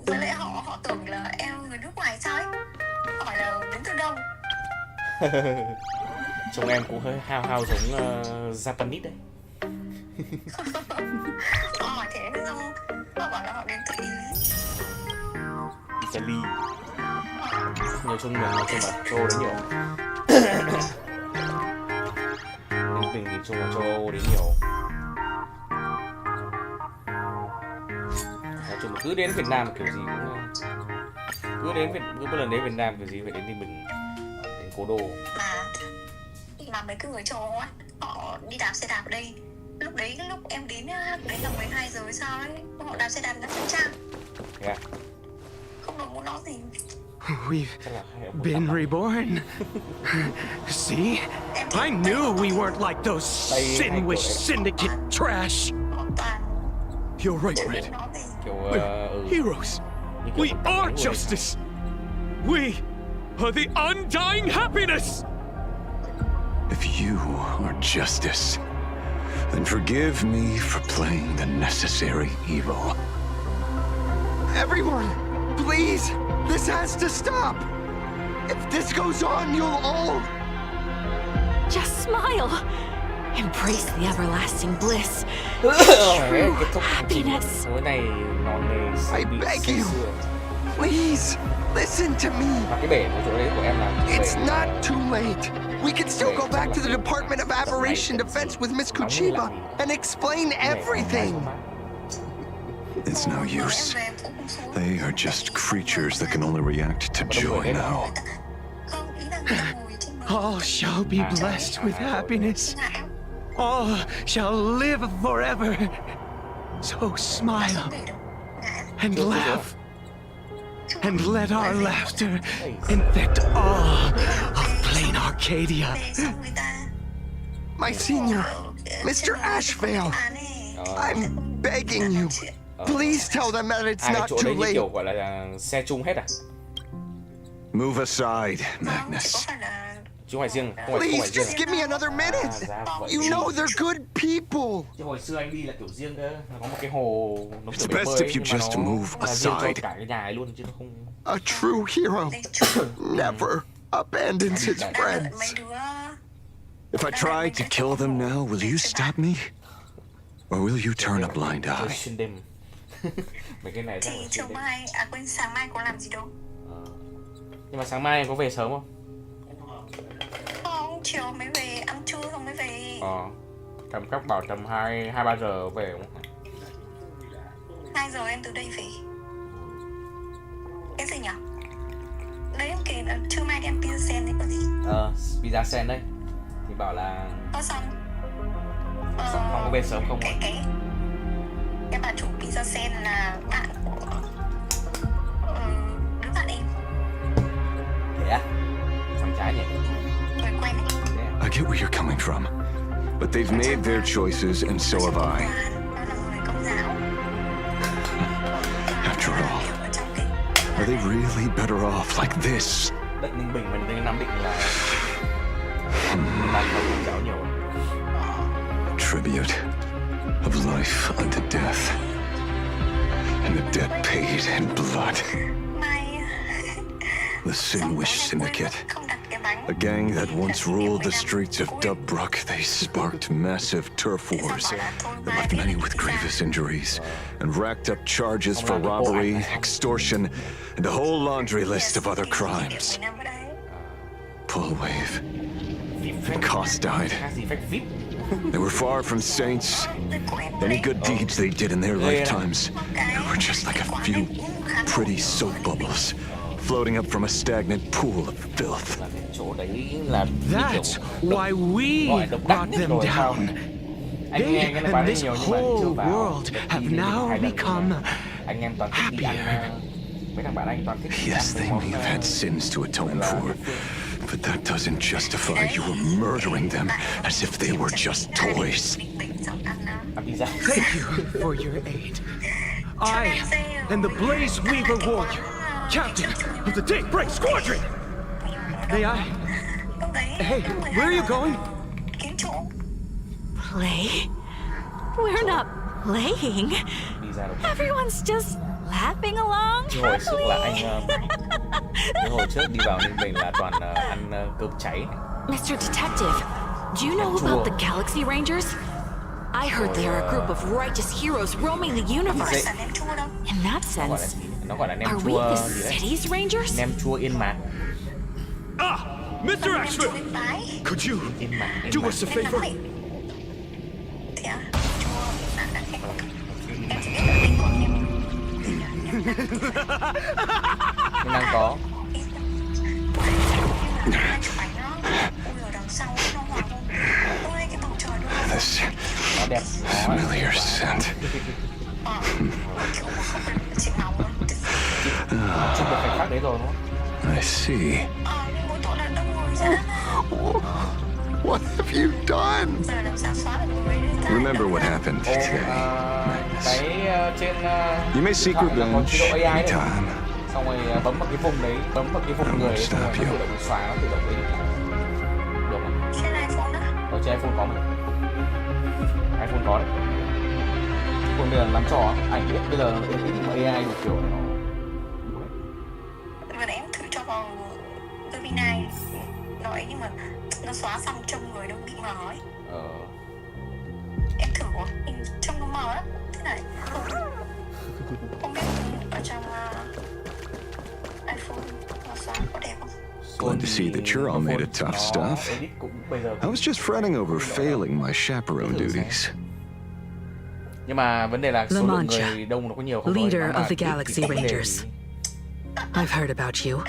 Với lại họ tưởng là em người nước ngoài sao ấy. Hỏi là đến từ đâu. Trông em cũng hơi hao giống Japanese đấy. Họ hỏi thế xong họ bảo là họ đến từ Ý. Italy. Nhiều chung là châu Âu đấy nhiều. Đến bình thì chung là châu Âu đến nhiều. Nói chung là cứ đến Việt Nam kiểu gì cũng cứ một lần đến Việt Nam kiểu gì phải đến Ninh Bình, đến cố đô. Mà mấy cái người châu Âu á, họ đi đạp xe đạp ở đây. Lúc em đến là 12 giờ sao ấy, họ đạp xe đạp nó Phương Trang. Yeah. Không được muốn nói gì. We've been reborn. See? I knew we weren't like those sin-wish syndicate trash. You're right, Red. We're heroes. We are justice. We are the undying happiness. If you are justice, then forgive me for playing the necessary evil. Everyone, please, this has to stop. If this goes on, you'll all... Just smile. Embrace the everlasting bliss. True Happiness. I beg you, please, listen to me. It's not too late. We can still go back to the Department of Aberration Defense with Miss Kuchiba and explain everything. It's no use. They are just creatures that can only react to joy now. All shall be blessed with happiness. All shall live forever. So smile and laugh. And let our laughter infect all of plain Arcadia. My senior, Mr. Ashvale, I'm begging you. Please tell them that it's not too late. Move aside, Magnus. Please, just give me another minute. You know they're good people. It's best if you just move aside. A true hero never abandons his friends. If I try to kill them now, will you stop me? Or will you turn a blind eye? Thì chiều mai, sáng mai có làm gì đâu. Nhưng mà sáng mai em có về sớm không? Không, chiều mới về, ăn trưa xong mới về. Tầm các bảo tầm 2-3 giờ về đúng không? 2 giờ em từ đây về. Cái gì nhỉ? Đấy em kể là trưa mai đi ăn pizza sen đấy có gì? Pizza sen đấy. Thì bảo là... xong Không có về sớm không? Cái bà chủ pizza sen là bạn của đứa bạn em. Thế à? Phải trái nhỉ? Người quen ấy. I get where you're coming from, but they've made their choices and so have I. After all, are they really better off like this? Đất Ninh Bình và Ninh Nam Định là ban đầu con cháu nhiều. Tribute of life unto death, and the debt paid in blood. The Sin-Wish Syndicate, a gang that once ruled the streets of Dubbrook. They sparked massive turf wars that left many with grievous injuries and racked up charges for robbery, extortion, and a whole laundry list of other crimes. Pullwave and Koss died. They were far from saints. Any good deeds they did in their lifetimes were just like a few pretty soap bubbles floating up from a stagnant pool of filth. That's why we brought them down. They and this whole world have now become happier. Yes, they may have had sins to atone for, but that doesn't justify you murdering them as if they were just toys. Thank you for your aid. I am the Blaze Weaver Warrior, captain of the Daybreak Squadron. May I? Hey, where are you going? Play? We're not playing. Everyone's just Laughing along Cái hồi trước là happily. anh cái hồi trước đi vào Ninh Bình là toàn ăn cơm cháy. Mr. Detective, do you know about the Galaxy Rangers? I heard they are a group of righteous heroes roaming the universe. Là nem chua đâu. In that Nó gọi là sense, gì? Nó gọi là nem are we chua the gì đấy? city's Rangers? Nem chua Yên Mạc. Ah, Mr. Nem chua Ashfield, Yên Bái. could you Yên Mạc. Yên do Mạc. us a Em favor? nói. Thế à? Chua Yên Bái là em chỉ biết là tên con nem. Cái năng có. Chụp ảnh đó. Ui ở đằng sau nó hòa luôn. Ôi cái bầu trời luôn. This Nó đẹp. Nó familiar scent. Kiểu mà không phải chị máu luôn. chụp được khoảnh khắc đấy rồi đúng không? I see. Nhưng mỗi tội là đông người ra mà. What have you done? Giờ làm sao xóa được người đấy ta? Remember what happened Ồ, today, Magnus. cái trên You may seek điện thoại là có chế độ revenge AI đấy. anytime. Xong rồi bấm vào cái vùng đấy, bấm vào cái vùng người ấy, xong rồi nó tự động xóa, nó tự động edit. Được không? Trên iPhone đó. Ở trên iPhone có mà. iPhone có đấy. Còn bây giờ làm trò ảnh biết bây giờ edit AI một kiểu nó Vừa nãy em thử cho vào Gemini nói nhưng mà nó xóa xong trông người nó bị mờ ấy. Em thử rồi, trông nó mờ lắm. Thế này không biết ở trong iPhone nó xóa có đẹp không? Glad to see that you're all made of tough stuff. I was just fretting over failing my chaperone duties. Nhưng mà vấn đề là số lượng người đông nó có nhiều không thôi. Leader Nó mà of the ít thì Galaxy không vấn đề Rangers. gì. I've heard about you,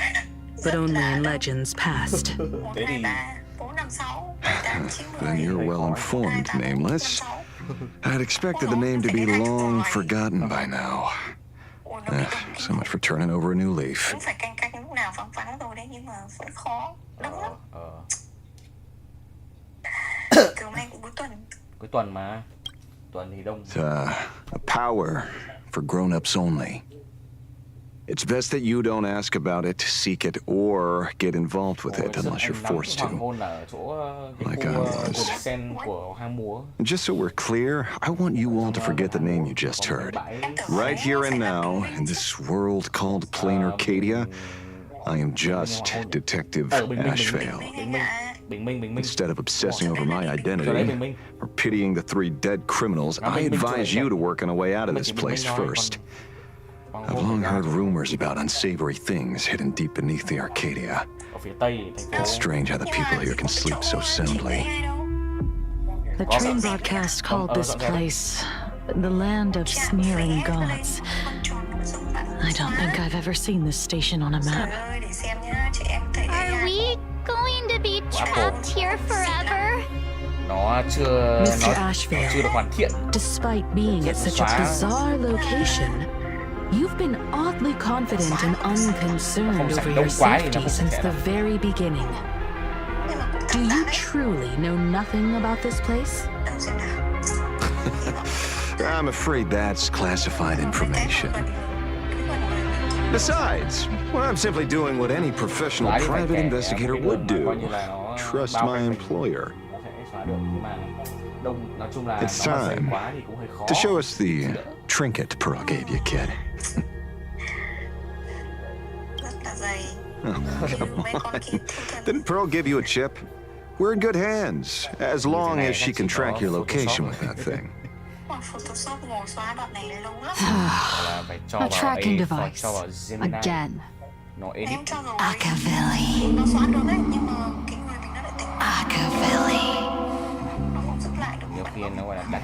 but only in legends past. 1, 2, 3, 4, 5, 6, 7, 8, 9, 10. Then you're well informed, nameless. I'd expected the name to be long forgotten by now. So much for turning over a new leaf. Cũng phải canh canh lúc nào vắng vắng rồi đấy nhưng mà vẫn khó. Đông lắm. Kiểu này cũng cuối tuần. Cuối tuần mà. Tuần thì đông. A power for grown-ups only. It's best that you don't ask about it, seek it, or get involved with it unless you're forced to. Like I was. Just so we're clear, I want you all to forget the name you just heard. Right here and now, in this world called plain Arcadia, I am just Detective Ashfield. Instead of obsessing over my identity or pitying the 3 dead criminals, I advise you to work on a way out of this place first. I've long heard rumors about unsavory things hidden deep beneath the Arcadia. It's strange how the people here can sleep so soundly. The train broadcast called this place the land of sneering gods. I don't think I've ever seen this station on a map. Are we going to be trapped here forever? Nó chưa Mr. nó Ashfield, chưa được hoàn thiện. despite being at such a bizarre location, you've been oddly confident and unconcerned over your safety since the very beginning. Do you truly know nothing about this place? I'm afraid that's classified information. Besides, well, I'm simply doing what any professional private investigator would do. Trust my employer. It's time to show us the trinket Pearl gave you, kid. Oh, come on. Didn't Pearl give you a chip? We're in good hands, as long as she can track your location with that thing. A tracking device. Again. Akavilli. Akavilli. Nhiều khi nó gọi là đặt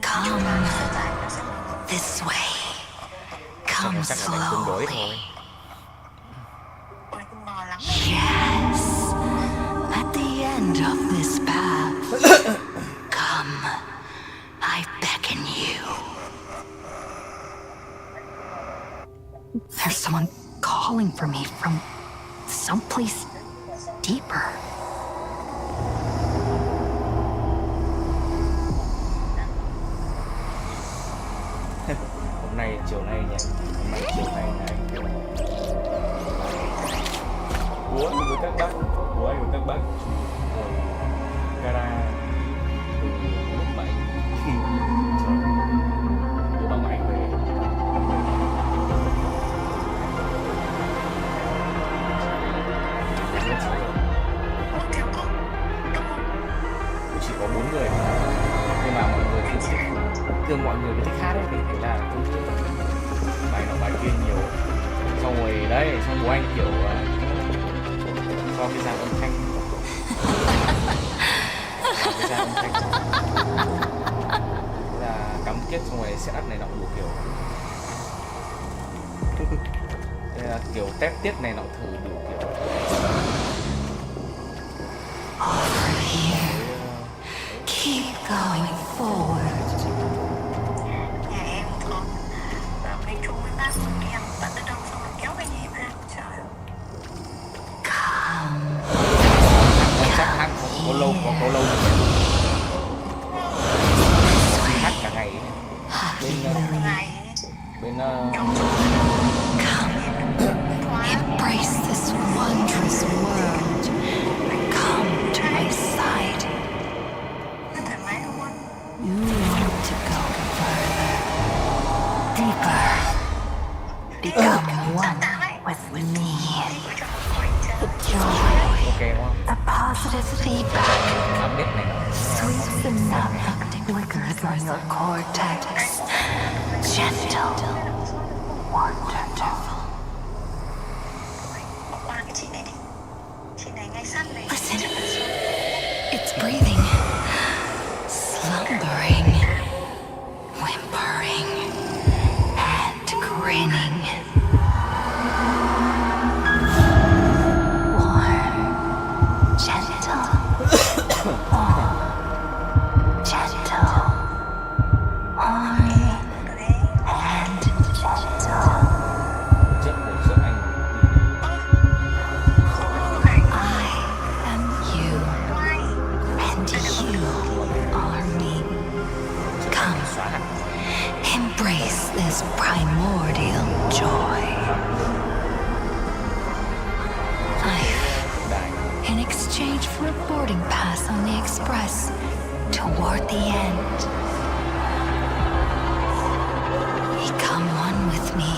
Come this way. Come chắc là tương đối slowly. thôi. Yes. At the end of this path. Come. I beckon you. There's someone calling for me from someplace deeper. Hôm nay chiều nay nhé. Hôm nay chiều nay này. Của anh với các bác, của anh với các bác ngồi gara từ lúc 7 Đưa bà ngoại về. Kiểu có đúng không? Chỉ có 4 người nhưng mà mọi người thì thường mọi người cứ thích hát ấy, thì thế là cũng bài nào bài kia nhiều. Xong rồi đấy, xong bố anh kiểu cho cái dàn âm thanh cái dàn âm thanh là cắm kết xong rồi setup này nọ đủ kiểu. Đây là kiểu test tiết này nọ thử đủ kiểu. Keep going forward. Nhà em còn đi chung với bác của em, bạn tới đâu xong rồi kéo về nhà em ra. Trời ơi. Chắc hát có lâu hát cả ngày ấy. Ngày Bên Embrace this wondrous world. Come to my side. thoải mái không anh? You want to go further, deeper. Become one with me. The joy, ok đúng không? the positive feedback Làm biết này. sweeps the narcotic flickers on your cortex. Gentle, wonderful. Bỏ qua cái chị này đi. Chị này ngay sát này. Listen, it's breathing, slumbering, whimpering, and grinning. Warm, gentle, warm, gentle, warm, and gentle. Trước anh I am you, and you are me. Come, xóa hẳn. embrace this primordial joy. Life, in exchange for a boarding pass on the express toward the end. Become one with me.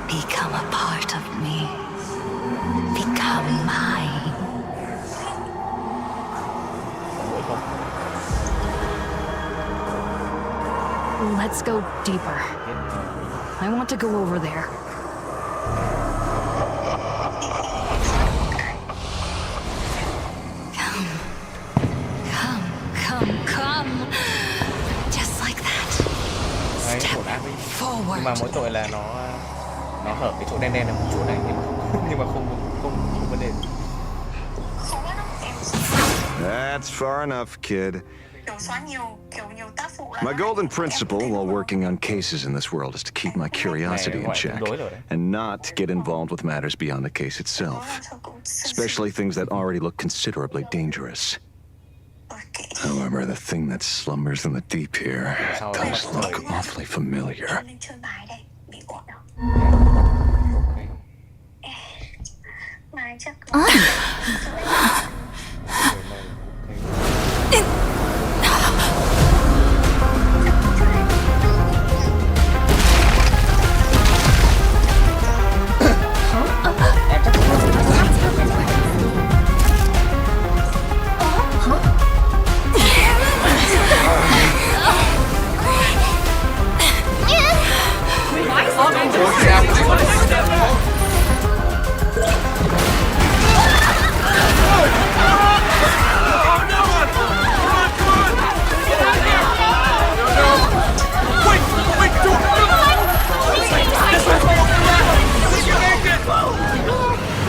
Become a part of me. Become mine. Mỗi không? Let's go deeper. I want to go over there. Come. Just like that. Đấy, Step ổn áp đi. forward. Nhưng mà mỗi tội là nó hợp cái chỗ đen đen ở một chỗ này nhưng mà không vấn đề. Khó lắm em. That's far enough, kid. Kiểu xóa nhiều tác phụ lắm. My golden principle while working on cases in this world is to keep my curiosity in check and not get involved with matters beyond the case itself, especially things that already look considerably dangerous. However, the thing that slumbers in the deep here does look awfully familiar. Nên chơi bài đây, bị ổn đâu. Ok. Mai chắc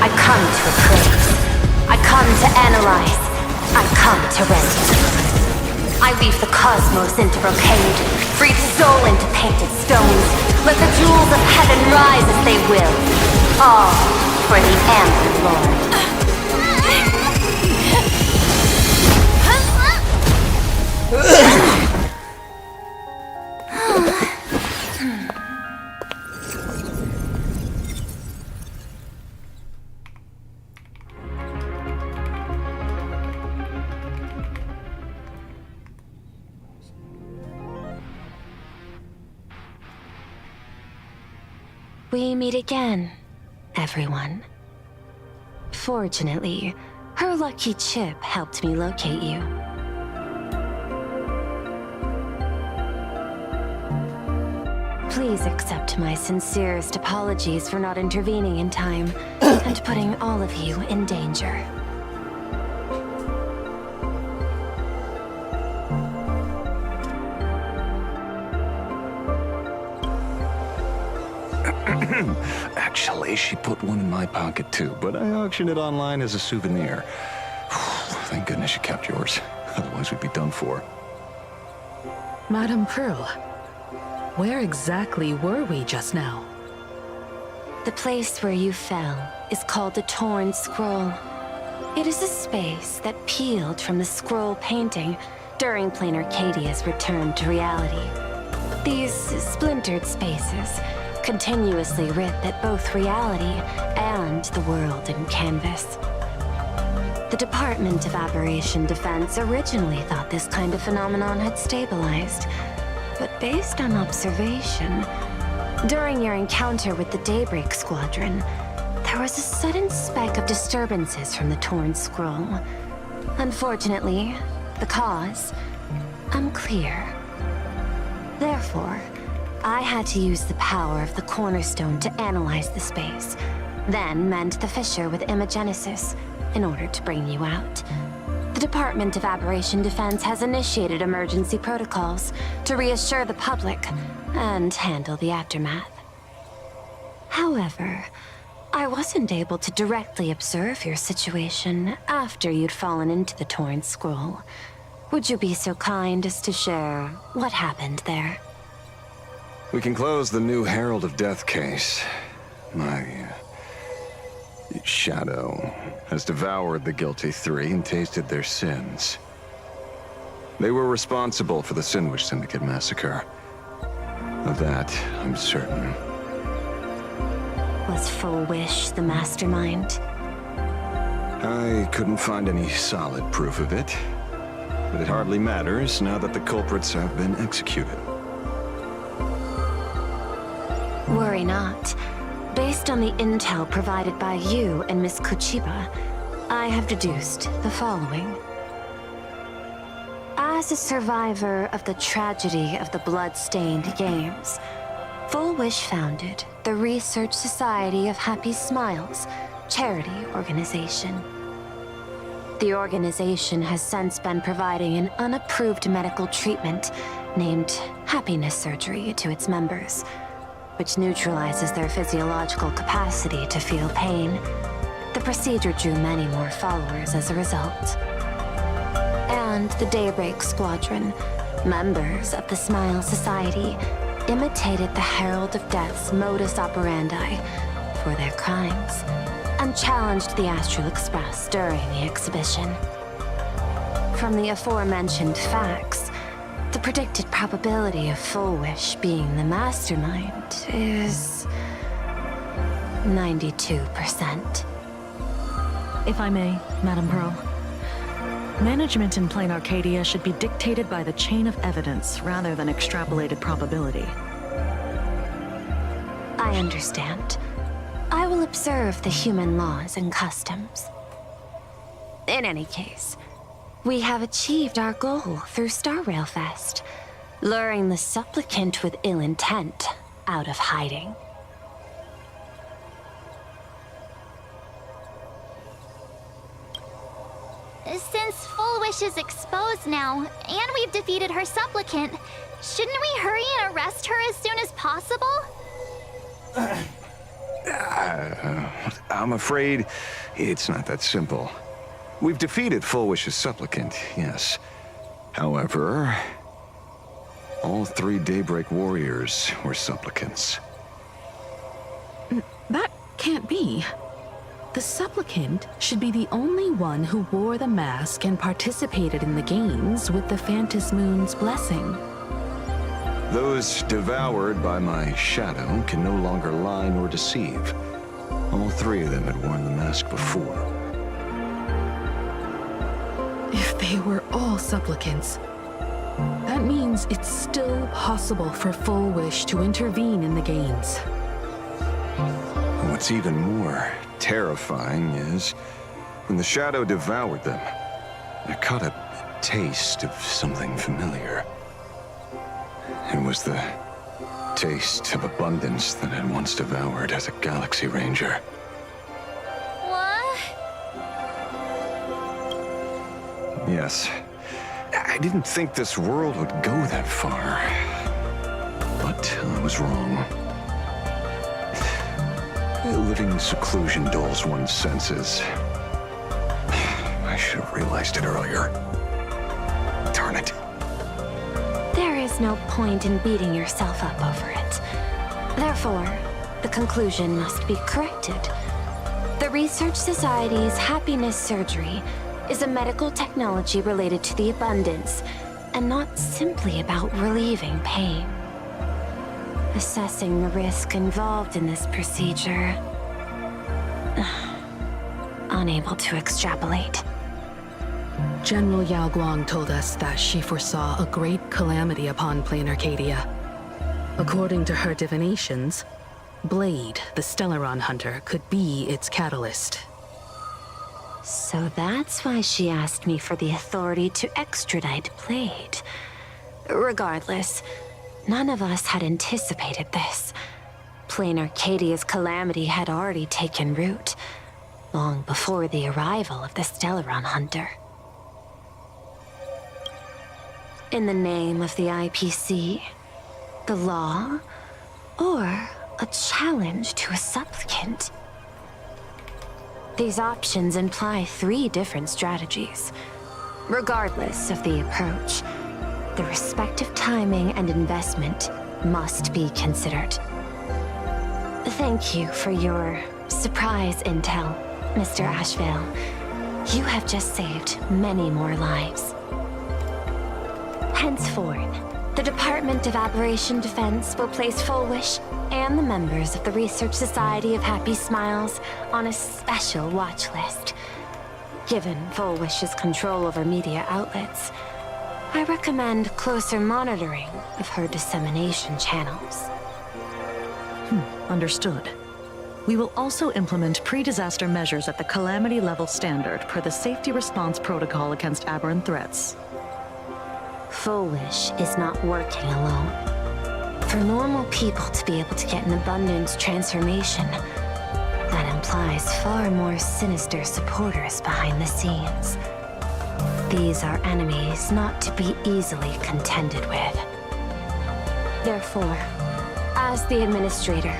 I come to appraise. I come to analyze. I come to render. I weave the cosmos into brocade, breathe soul into painted stones. Let the jewels of heaven rise as they will. All for the Amber Lord. We meet again, everyone. Fortunately, her lucky chip helped me locate you. Please accept my sincerest apologies for not intervening in time and putting all of you in danger. Actually, she put one in my pocket too, but I auctioned it online as a souvenir. Thank goodness you kept yours. Otherwise we'd be done for. Madame Pearl, where exactly were we just now? The place where you fell is called the Torn Scroll. It is a space that peeled from the scroll painting during Plain Arcadia's return to reality. These splintered spaces continuously writ at both reality and the world in canvas. The Department of Aberration Defense originally thought this kind of phenomenon had stabilized, but based on observation, during your encounter with the Daybreak Squadron, there was a sudden speck of disturbances from the Torn Scroll. Unfortunately, the cause, unclear. Therefore, I had to use the power of the Cornerstone to analyze the space, then mend the fissure with Imagenesis in order to bring you out. The Department of Aberration Defense has initiated emergency protocols to reassure the public and handle the aftermath. However, I wasn't able to directly observe your situation after you'd fallen into the Torn Scroll. Would you be so kind as to share what happened there? We can close the new Herald of Death case. My shadow has devoured the guilty three and tasted their sins. They were responsible for the Sinwish Syndicate massacre. Of that, I'm certain. Was Full Wish the mastermind? I couldn't find any solid proof of it, but it hardly matters now that the culprits have been executed. Worry not. Based on the intel provided by you and Miss Kuchiba, I have deduced the following. As a survivor of the tragedy of the Blood-Stained Games, Full Wish founded the Research Society of Happy Smiles, charity organization. The organization has since been providing an unapproved medical treatment named happiness surgery to its members, which neutralizes their physiological capacity to feel pain. The procedure drew many more followers as a result. And the Daybreak Squadron, members of the Smile Society, imitated the Herald of Death's modus operandi for their crimes, and challenged the Astral Express during the exhibition. From the aforementioned facts, the predicted probability of Full Wish being the mastermind is 92%. If I may, Madame Pearl. Management in Plain Arcadia should be dictated by the chain of evidence rather than extrapolated probability. I understand. I will observe the human laws and customs. In any case, we have achieved our goal through Star Rail Fest, luring the supplicant with ill intent out of hiding. Since Full Wish is exposed now, and we've defeated her supplicant, shouldn't we hurry and arrest her as soon as possible? I'm afraid it's not that simple. We've defeated Full Wish's supplicant, yes. However, all three Daybreak warriors were supplicants. That can't be. The supplicant should be the only one who wore the mask and participated in the games with the Phantas Moon's blessing. Those devoured by my shadow can no longer lie nor deceive. All three of them had worn the mask before. If they were all supplicants, that means it's still possible for Full Wish to intervene in the games. What's even more terrifying is when the shadow devoured them, I caught a taste of something familiar. It was the taste of abundance that I'd once devoured as a Galaxy Ranger. What? Yes. I didn't think this world would go that far. But I was wrong. Living in seclusion dulls one's senses. I should have realized it earlier. Darn it. There is no point in beating yourself up over it. Therefore, the conclusion must be corrected. The Research Society's happiness surgery is a medical technology related to the abundance, and not simply about relieving pain. Assessing the risk involved in this procedure... unable to extrapolate. General Yao Guang told us that she foresaw a great calamity upon Plain Arcadia. According to her divinations, Blade, the Stellaron hunter, could be its catalyst. So that's why she asked me for the authority to extradite Blade. Regardless, none of us had anticipated this. Plain Arcadia's calamity had already taken root, long before the arrival of the Stellaron hunter. In the name of the IPC, the law, or a challenge to a supplicant? These options imply 3 different strategies. Regardless of the approach, the respective timing and investment must be considered. Thank you for your surprise intel, Mr. Ashvale. You have just saved many more lives. Henceforth, the Department of Aberration Defense will place Fullwish and the members of the Research Society of Happy Smiles on a special watch list. Given Fullwish's control over media outlets, I recommend closer monitoring of her dissemination channels. Understood. We will also implement pre-disaster measures at the calamity level standard per the Safety Response Protocol against aberrant threats. Fullwish is not working alone. For normal people to be able to get an abundance transformation, that implies far more sinister supporters behind the scenes. These are enemies not to be easily contended with. Therefore, as the administrator,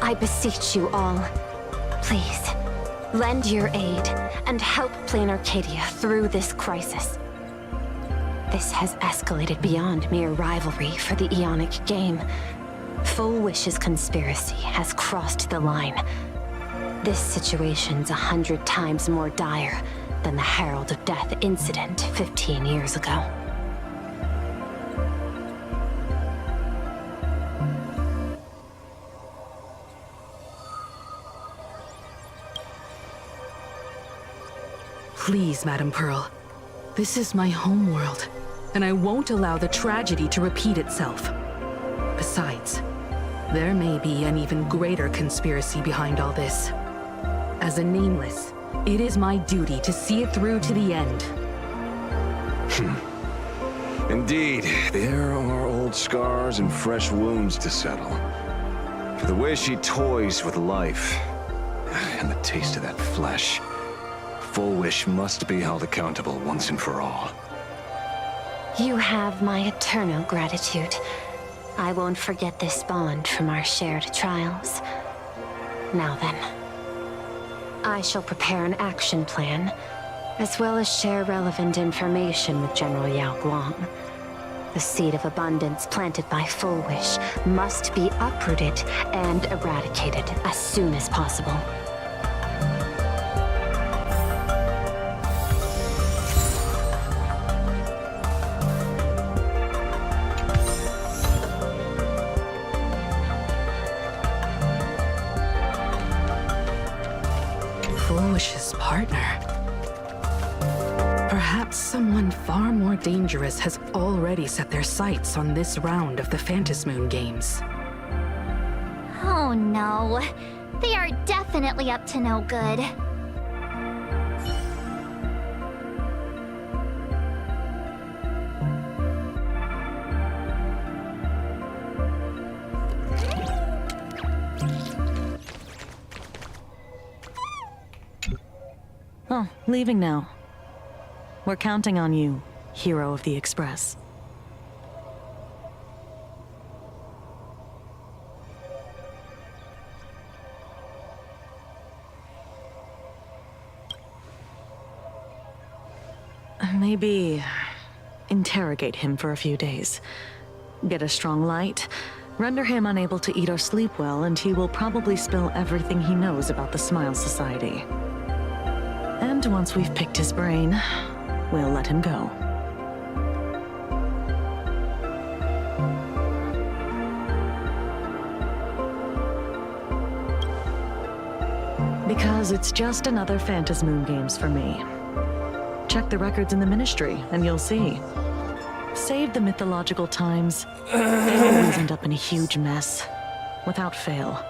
I beseech you all, please, lend your aid and help Plain Arcadia through this crisis. This has escalated beyond mere rivalry for the Ionic game. Fullwish's conspiracy has crossed the line. This situation's 100 times more dire than the Herald of Death incident 15 years ago. Please, Madam Pearl. This is my homeworld, and I won't allow the tragedy to repeat itself. Besides, there may be an even greater conspiracy behind all this. As a Nameless, it is my duty to see it through to the end. Indeed, there are old scars and fresh wounds to settle. For the way she toys with life, and the taste of that flesh, Fullwish must be held accountable once and for all. You have my eternal gratitude. I won't forget this bond from our shared trials. Now then, I shall prepare an action plan, as well as share relevant information with General Yao Guang. The seed of abundance planted by Fullwish must be uprooted and eradicated as soon as possible. Fullwish's partner. Perhaps someone far more dangerous has already set their sights on this round of the Phantasmoon Games. Oh, Oh no. They are definitely up to no good. Oh, leaving now. We're counting on you, hero of the Express. Maybe interrogate him for a few days. Get a strong light, render him unable to eat or sleep well, and he will probably spill everything he knows about the Smile Society. And once we've picked his brain, we'll let him go. Because it's just another Phantasmoon Games for me. Check the records in the Ministry, and you'll see. Save the mythological times, they always end up in a huge mess, without fail.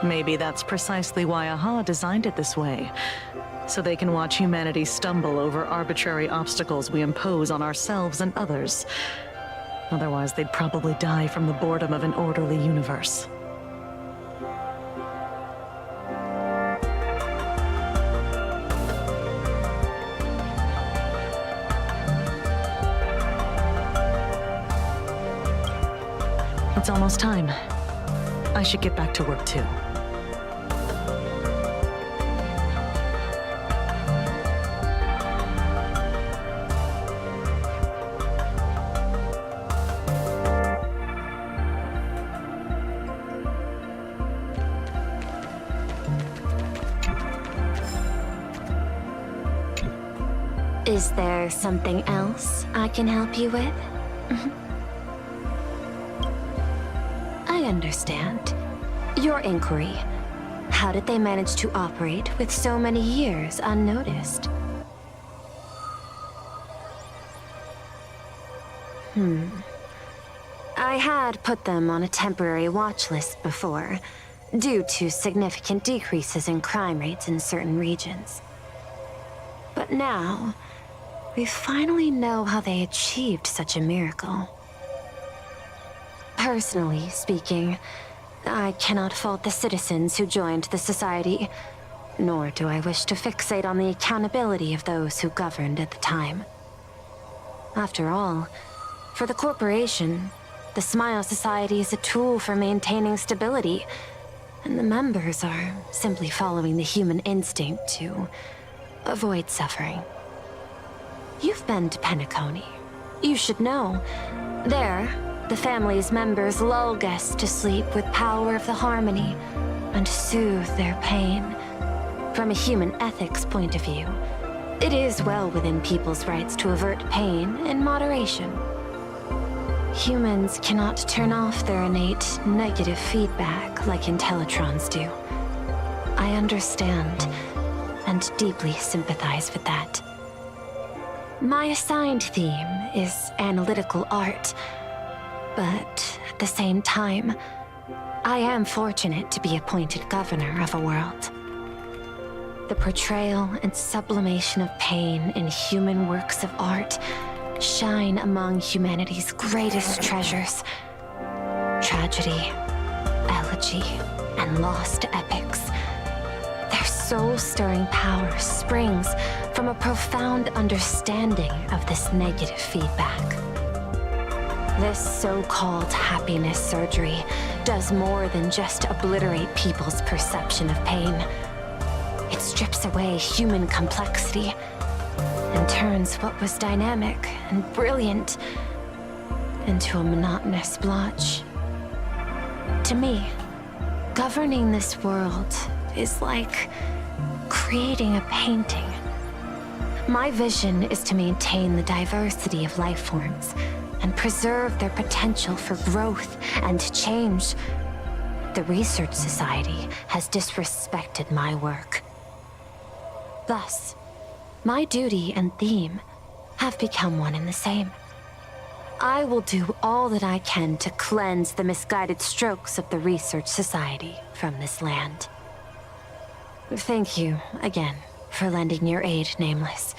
Maybe that's precisely why AHA designed it this way, so they can watch humanity stumble over arbitrary obstacles we impose on ourselves and others. Otherwise, they'd probably die from the boredom of an orderly universe. It's almost time. I should get back to work too. Is there something else I can help you with? I understand. Your inquiry. How did they manage to operate with so many years unnoticed? I had put them on a temporary watch list before, due to significant decreases in crime rates in certain regions. But now, we finally know how they achieved such a miracle. Personally speaking, I cannot fault the citizens who joined the society, nor do I wish to fixate on the accountability of those who governed at the time. After all, for the corporation, the Smile Society is a tool for maintaining stability, and the members are simply following the human instinct to avoid suffering. You've been to Penacony. You should know. There, the family's members lull guests to sleep with power of the harmony and soothe their pain. From a human ethics point of view, it is well within people's rights to avert pain in moderation. Humans cannot turn off their innate negative feedback like Intellitrons do. I understand and deeply sympathize with that. My assigned theme is analytical art, but at the same time, I am fortunate to be appointed governor of a world. The portrayal and sublimation of pain in human works of art shine among humanity's greatest treasures. Tragedy, elegy, and lost epics. Their soul-stirring power springs from a profound understanding of this negative feedback. This so-called happiness surgery does more than just obliterate people's perception of pain. It strips away human complexity and turns what was dynamic and brilliant into a monotonous blotch. To me, governing this world is like creating a painting. My vision is to maintain the diversity of life forms and preserve their potential for growth and change. The Research Society has disrespected my work. Thus, my duty and theme have become one and the same. I will do all that I can to cleanse the misguided strokes of the Research Society from this land. Thank you again for lending your aid, Nameless.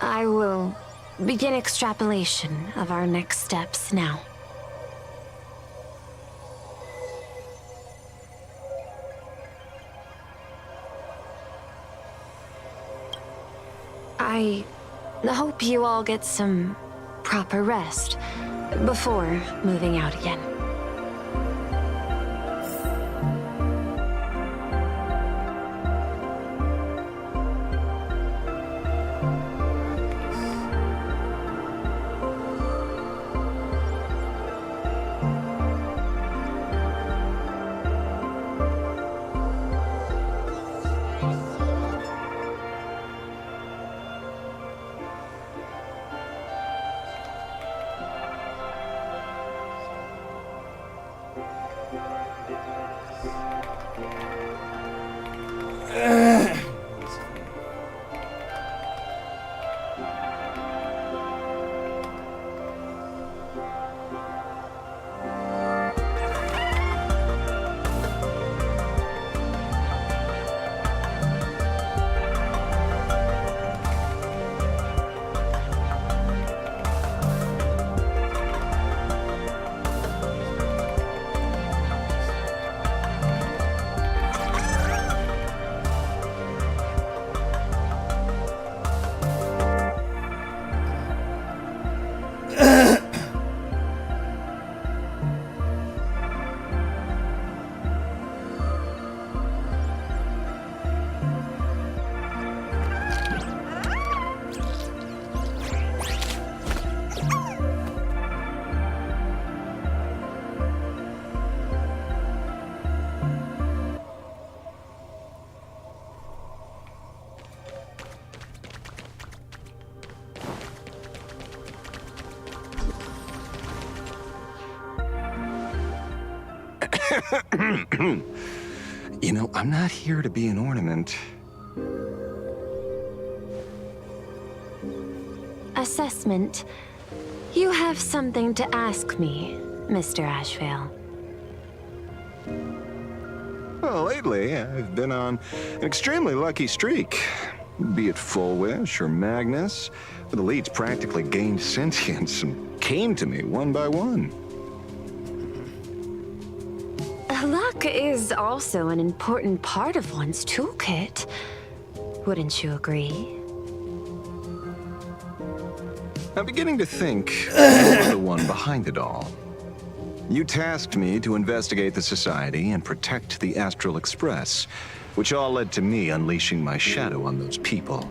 I will begin extrapolation of our next steps now. I hope you all get some proper rest before moving out again. You know, I'm not here to be an ornament. Assessment. You have something to ask me, Mr. Ashvale. Well, lately, I've been on an extremely lucky streak. Be it Full Wish or Magnus, the leads practically gained sentience and came to me one by one. Luck is also an important part of one's toolkit. Wouldn't you agree? I'm beginning to think you're the one behind it all. You tasked me to investigate the Society and protect the Astral Express, which all led to me unleashing my shadow on those people.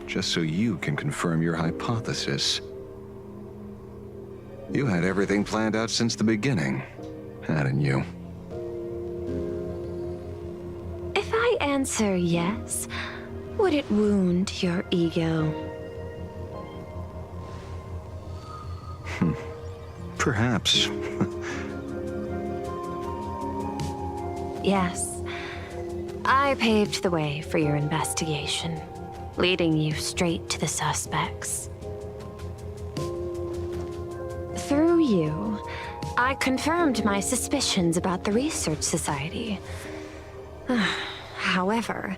Just so you can confirm your hypothesis. You had everything planned out since the beginning, hadn't you? If I answer yes, would it wound your ego? Perhaps. Yes. I paved the way for your investigation, leading you straight to the suspects. Through you, I confirmed my suspicions about the Research Society. However,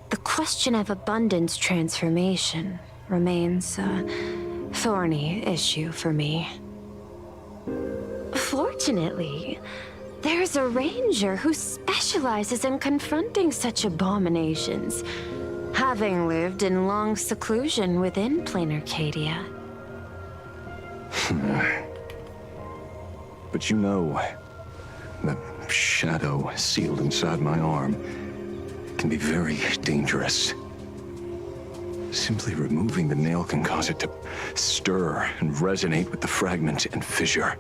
the question of abundance transformation remains a thorny issue for me. Fortunately, there's a ranger who specializes in confronting such abominations, having lived in long seclusion within plain Arcadia. But you know, the shadow sealed inside my arm can be very dangerous. Simply removing the nail can cause it to stir and resonate with the fragment and fissure.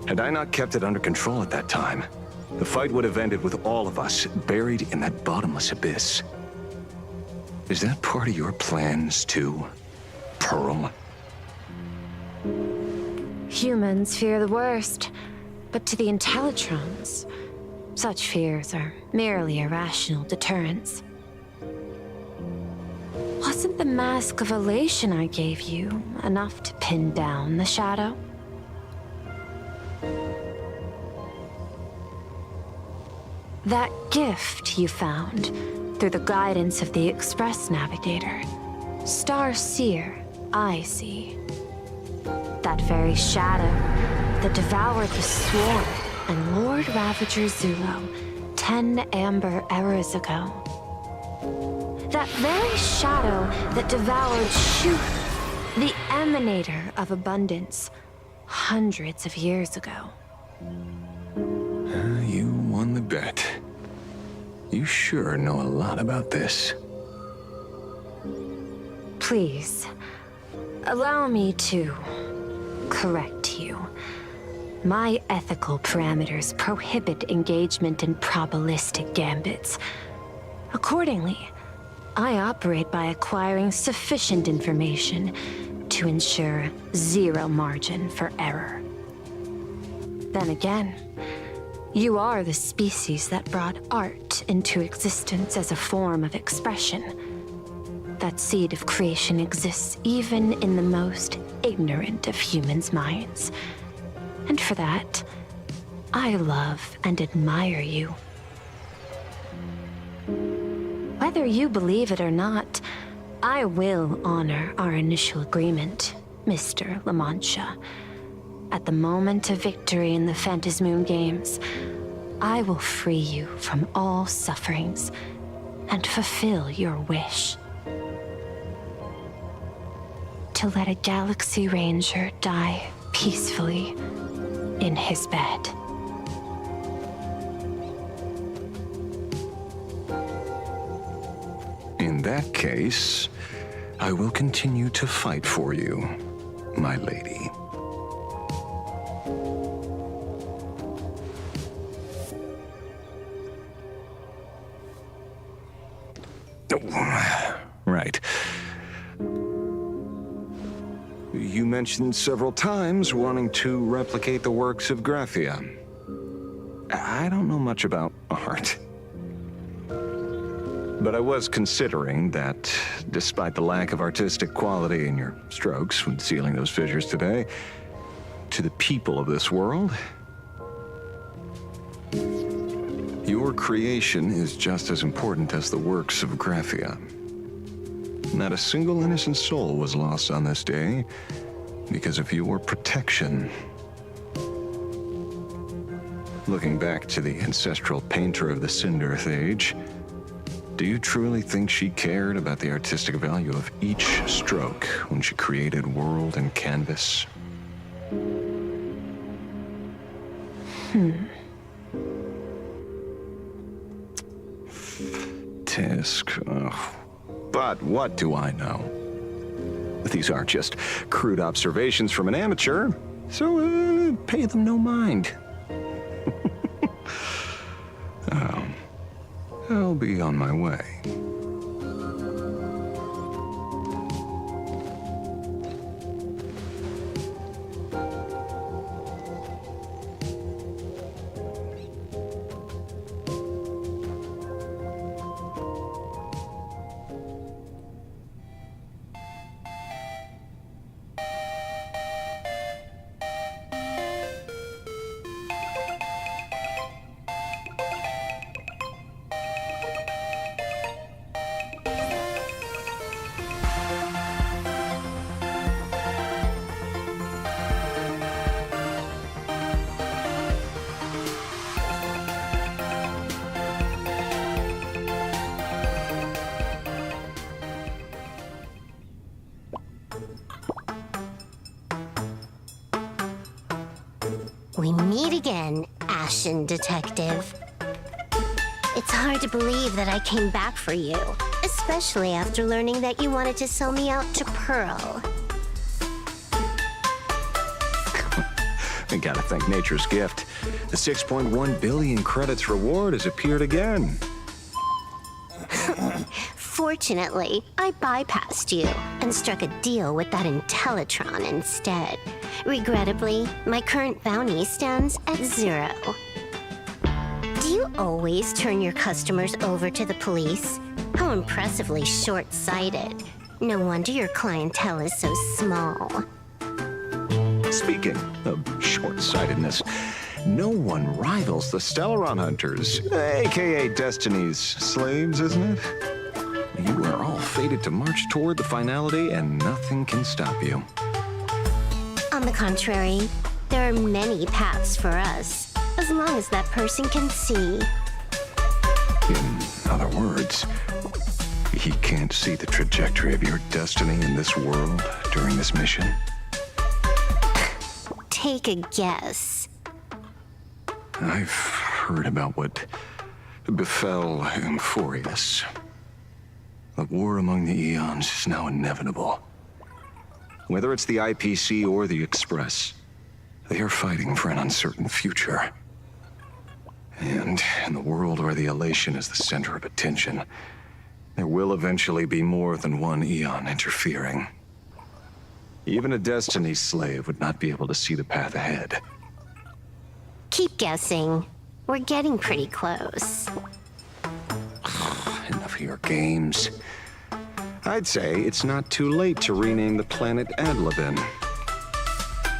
Had I not kept it under control at that time, the fight would have ended with all of us buried in that bottomless abyss. Is that part of your plans too, Pearl? Humans fear the worst, but to the Intellitrons, such fears are merely irrational deterrents. Wasn't Wasn't the mask of elation I gave you enough to pin down the shadow? That gift you found through the guidance of the Express Navigator, Star Seer, I see. That very shadow that devoured the Swarm and Lord Ravager Zulo 10 amber eras ago. That very shadow that devoured Shu, the emanator of abundance, hundreds of years ago. You won the bet. You sure know a lot about this. Please, allow me to correct you. My ethical parameters prohibit engagement in probabilistic gambits. Accordingly, I operate by acquiring sufficient information to ensure zero margin for error. Then again, you are the species that brought art into existence as a form of expression. That seed of creation exists even in the most ignorant of humans' minds. And for that, I love and admire you. Whether you believe it or not, I will honor our initial agreement, Mr. La Mancha. At the moment of victory in the Phantasmoon Games, I will free you from all sufferings and fulfill your wish. To let a Galaxy Ranger die peacefully in his bed. In that case, I will continue to fight for you, my lady. Oh, right. You mentioned several times wanting to replicate the works of Graphia. I don't know much about art. But I was considering that, despite the lack of artistic quality in your strokes when sealing those fissures today, to the people of this world, your creation is just as important as the works of Graphia. Not a single innocent soul was lost on this day because of your protection. Looking back to the ancestral painter of the Cinderth Age, do you truly think she cared about the artistic value of each stroke when she created world and canvas? Tisk. Ugh. But what do I know? These aren't just crude observations from an amateur, so pay them no mind. I'll be on my way. We meet again, Ashen Detective. It's hard to believe that I came back for you, especially after learning that you wanted to sell me out to Pearl. I gotta thank nature's gift. The 6.1 billion credits reward has appeared again. Fortunately, I bypassed you and struck a deal with that Intellitron instead. Regrettably, my current bounty stands at 0. Do you always turn your customers over to the police? How impressively short-sighted. No wonder your clientele is so small. Speaking of short-sightedness, no one rivals the Stellaron Hunters, aka Destiny's slaves, isn't it? You are all fated to march toward the finality, and nothing can stop you. On the contrary, there are many paths for us, as long as that person can see. In other words, he can't see the trajectory of your destiny in this world during this mission? Take a guess. I've heard about what befell Euphorius. The war among the Eons is now inevitable. Whether it's the IPC or the Express, they are fighting for an uncertain future. And in the world where the elation is the center of attention, there will eventually be more than one Eon interfering. Even a Destiny slave would not be able to see the path ahead. Keep guessing. We're getting pretty close. Enough of your games. I'd say it's not too late to rename the planet Adlabin.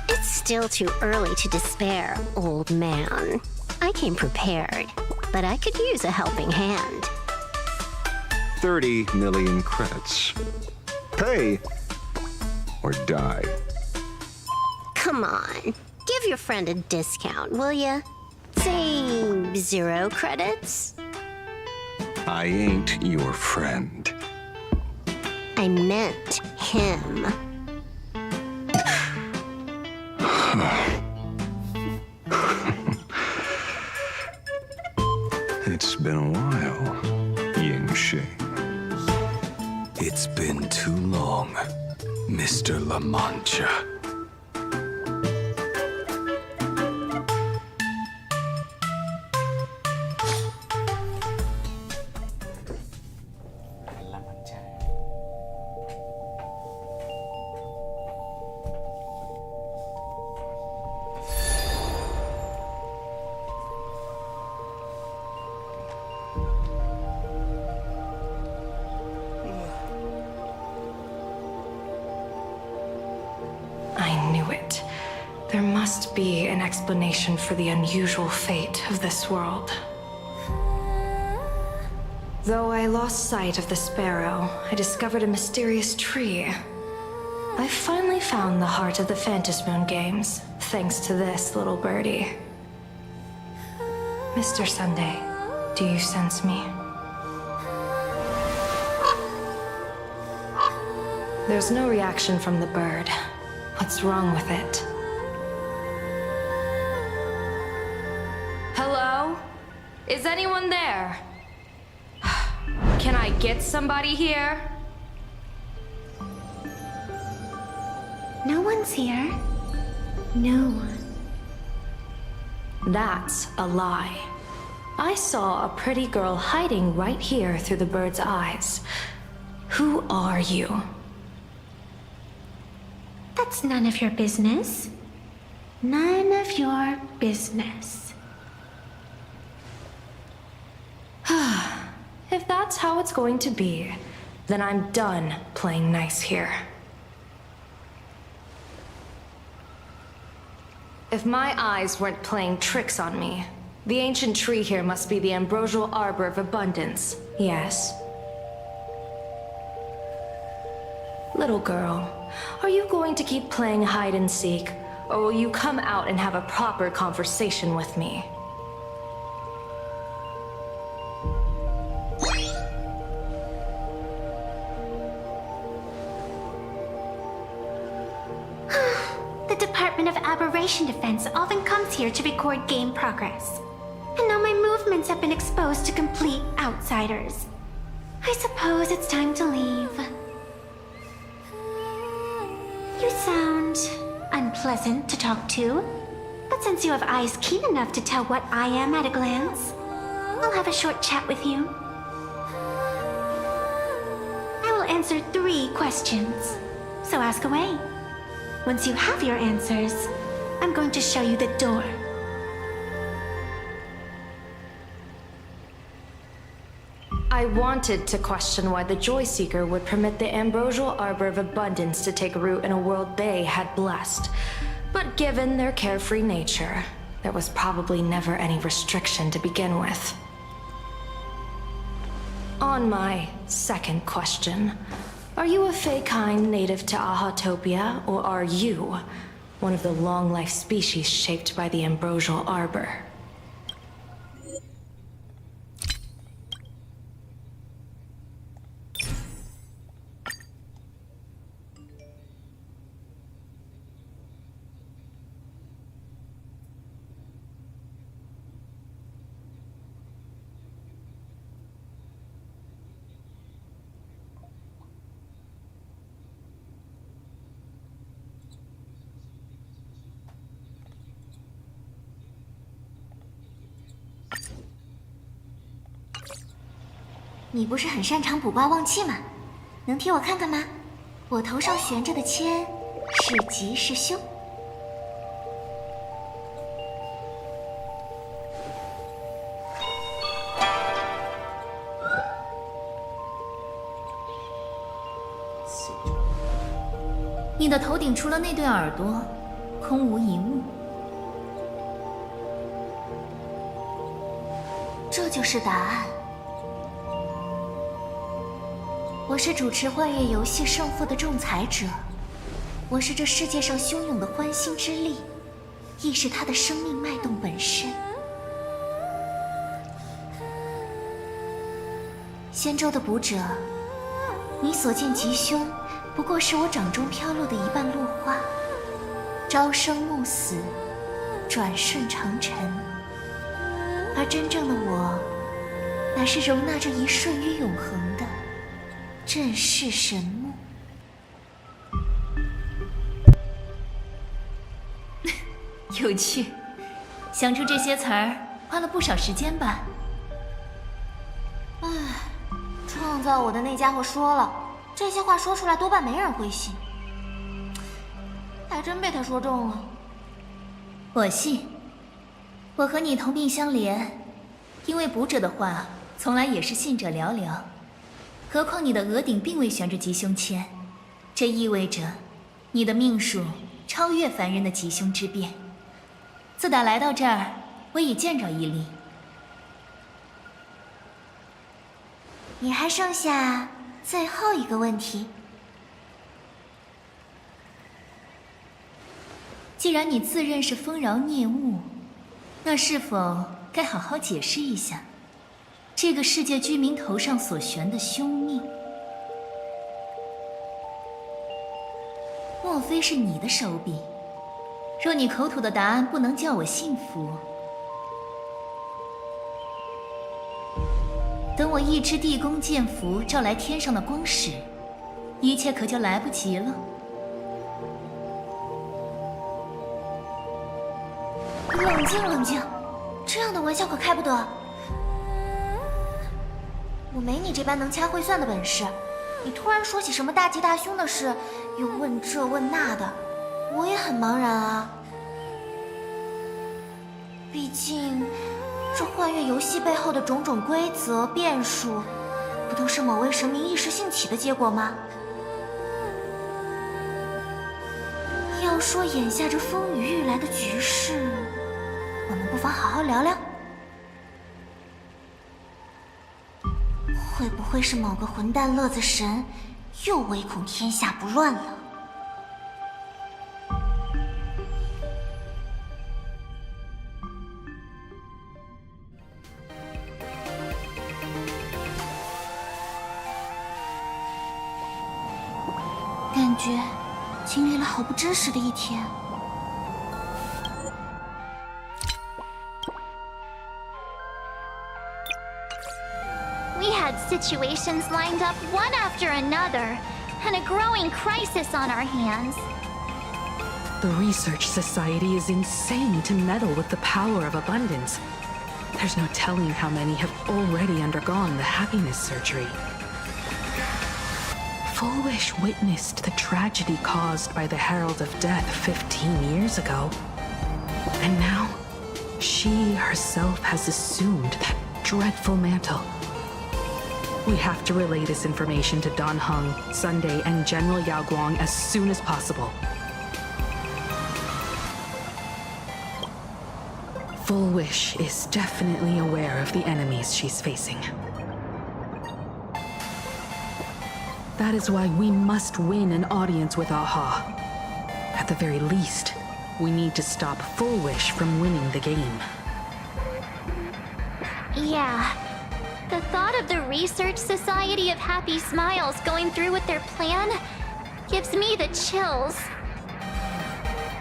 It's still too early to despair, old man. I came prepared, but I could use a helping hand. 30 million credits. Pay or die. Come on, give your friend a discount, will ya? Say 0 credits? I ain't your friend. I meant him. It's been a while, Ying Shi. It's been too long, Mr. La Mancha. I knew it. There must be an explanation for the unusual fate of this world. Though I lost sight of the sparrow, I discovered a mysterious tree. I finally found the heart of the Phantasmoon games, thanks to this little birdie. Mr. Sunday, do you sense me? There's no reaction from the bird. What's wrong with it? Hello? Is anyone there? Can I get somebody here? No one's here. No one. That's a lie. I saw a pretty girl hiding right here through the bird's eyes. Who are you? That's none of your business. None of your business. If that's how it's going to be, then I'm done playing nice here. If my eyes weren't playing tricks on me, the ancient tree here must be the ambrosial arbor of abundance, yes? Little girl, are you going to keep playing hide and seek, or will you come out and have a proper conversation with me? The Department of Aberration Defense often comes here to record game progress. And now my movements have been exposed to complete outsiders. I suppose it's time to leave. You sound unpleasant to talk to, but since you have eyes keen enough to tell what I am at a glance, I'll have a short chat with you. I will answer 3 questions, so ask away. Once you have your answers, I'm going to show you the door. I wanted to question why the Joyseeker would permit the Ambrosial Arbor of Abundance to take root in a world they had blessed. But given their carefree nature, there was probably never any restriction to begin with. On my second question, are you a Feykind native to Ahatopia, or are you one of the long-life species shaped by the Ambrosial Arbor?你不是很擅长卜卦旺气吗？能替我看看吗？我头上悬着的签是吉是凶？你的头顶除了那对耳朵，空无一物。这就是答案。我是主持幻月游戏胜负的仲裁者，我是这世界上汹涌的欢欣之力，亦是它的生命脉动本身。仙州的卜者，你所见吉凶，不过是我掌中飘落的一瓣落花，朝生暮死，转瞬成尘。而真正的我，乃是容纳这一瞬于永恒的正视神木。有趣，想出这些词儿花了不少时间吧？唉，创造我的那家伙说了，这些话说出来多半没人会信，还真被他说中了。我信，我和你同病相怜，因为卜者的话从来也是信者寥寥。何况你的额顶并未悬着吉凶签，这意味着你的命数超越凡人的吉凶之变。自打来到这儿，我已见着一例。你还剩下最后一个问题。既然你自认是丰饶孽物，那是否该好好解释一下这个世界居民头上所悬的凶命？莫非是你的手笔？若你口吐的答案不能叫我信服，等我一支地宫剑符照来天上的光时，一切可就来不及了。冷静冷静，这样的玩笑可开不得。我没你这般能掐会算的本事，你突然说起什么大吉大凶的事，又问这问那的，我也很茫然啊。毕竟，这幻月游戏背后的种种规则变数，不都是某位神明一时兴起的结果吗？要说眼下这风雨欲来的局势，我们不妨好好聊聊。会不会是某个混蛋乐子神又唯恐天下不乱了？感觉经历了好不真实的一天。We had situations lined up one after another, and a growing crisis on our hands. The Research Society is insane to meddle with the power of abundance. There's no telling how many have already undergone the happiness surgery. Fullwish witnessed the tragedy caused by the Herald of Death 15 years ago. And now, she herself has assumed that dreadful mantle. We have to relay this information to Dan Heng, Sunday, and General Yao Guang as soon as possible. Full Wish is definitely aware of the enemies she's facing. That is why we must win an audience with Aha. At the very least, we need to stop Full Wish from winning the game. Yeah. The thought of the Research Society of Happy Smiles going through with their plan gives me the chills.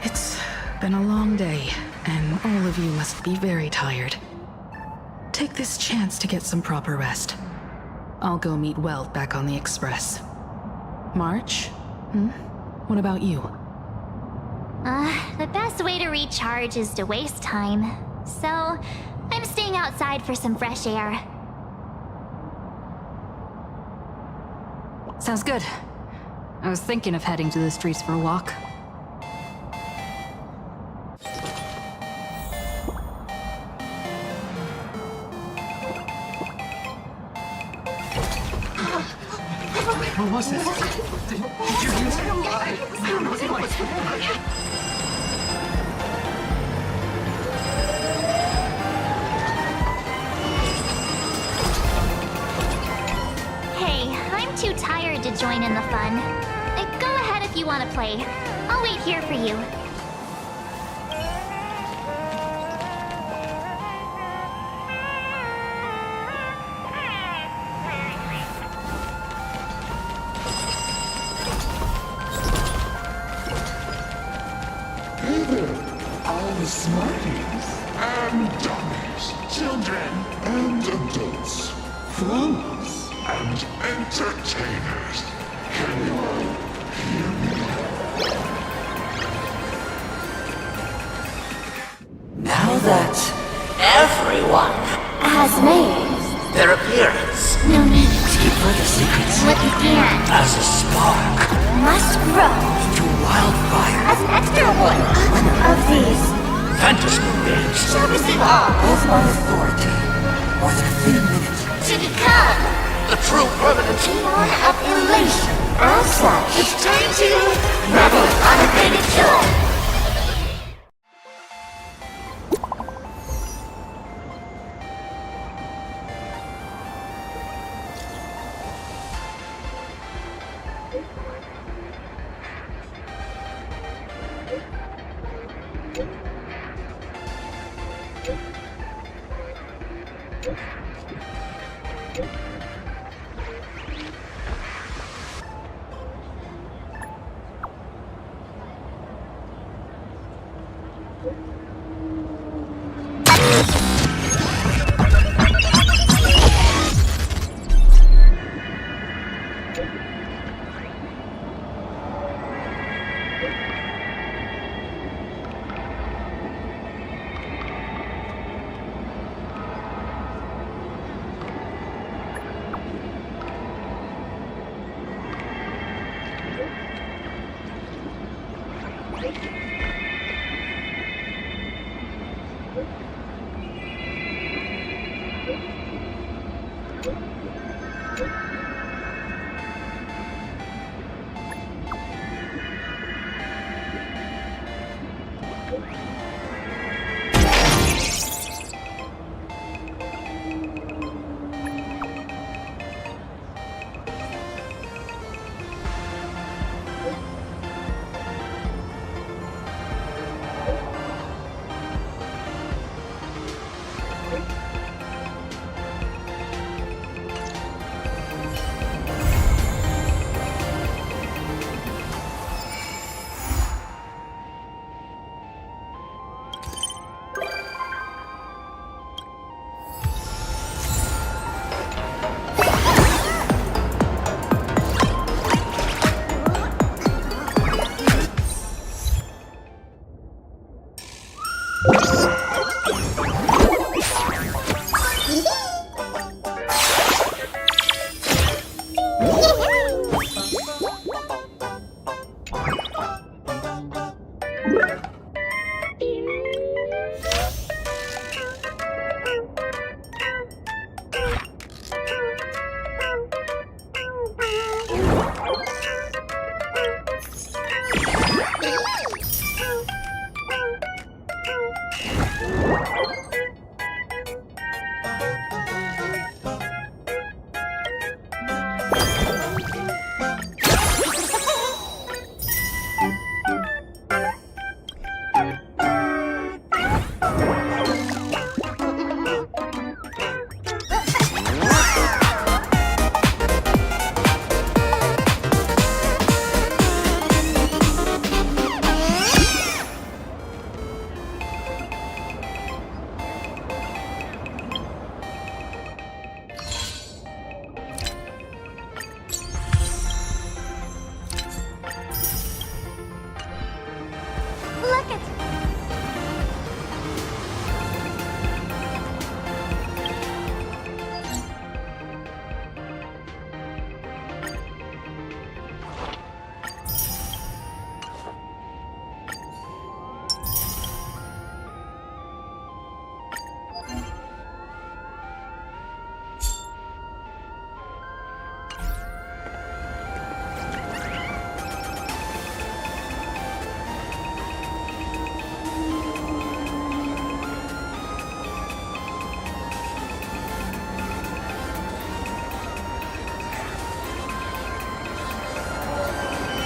It's been a long day, and all of you must be very tired. Take this chance to get some proper rest. I'll go meet Welt back on the Express. March? What about you? The best way to recharge is to waste time. So, I'm staying outside for some fresh air. Sounds good. I was thinking of heading to the streets for a walk. What was this? Did you use it? Hey, I'm too tired to join in the fun. Go ahead if you want to play. I'll wait here for you. Hey there, all the smarties and dummies, children and adults, fools and entertainers. Can you all hear me? Now that everyone has made their appearance, no need to keep further secrets what began as a spark must grow into wildfire. as an extra one of these Fantasy games shall receive all of my authority within a minute to become the true permanent beyond of elation. As such, it's time to revel unabated joy. Look at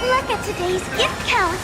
Look at today's gift count.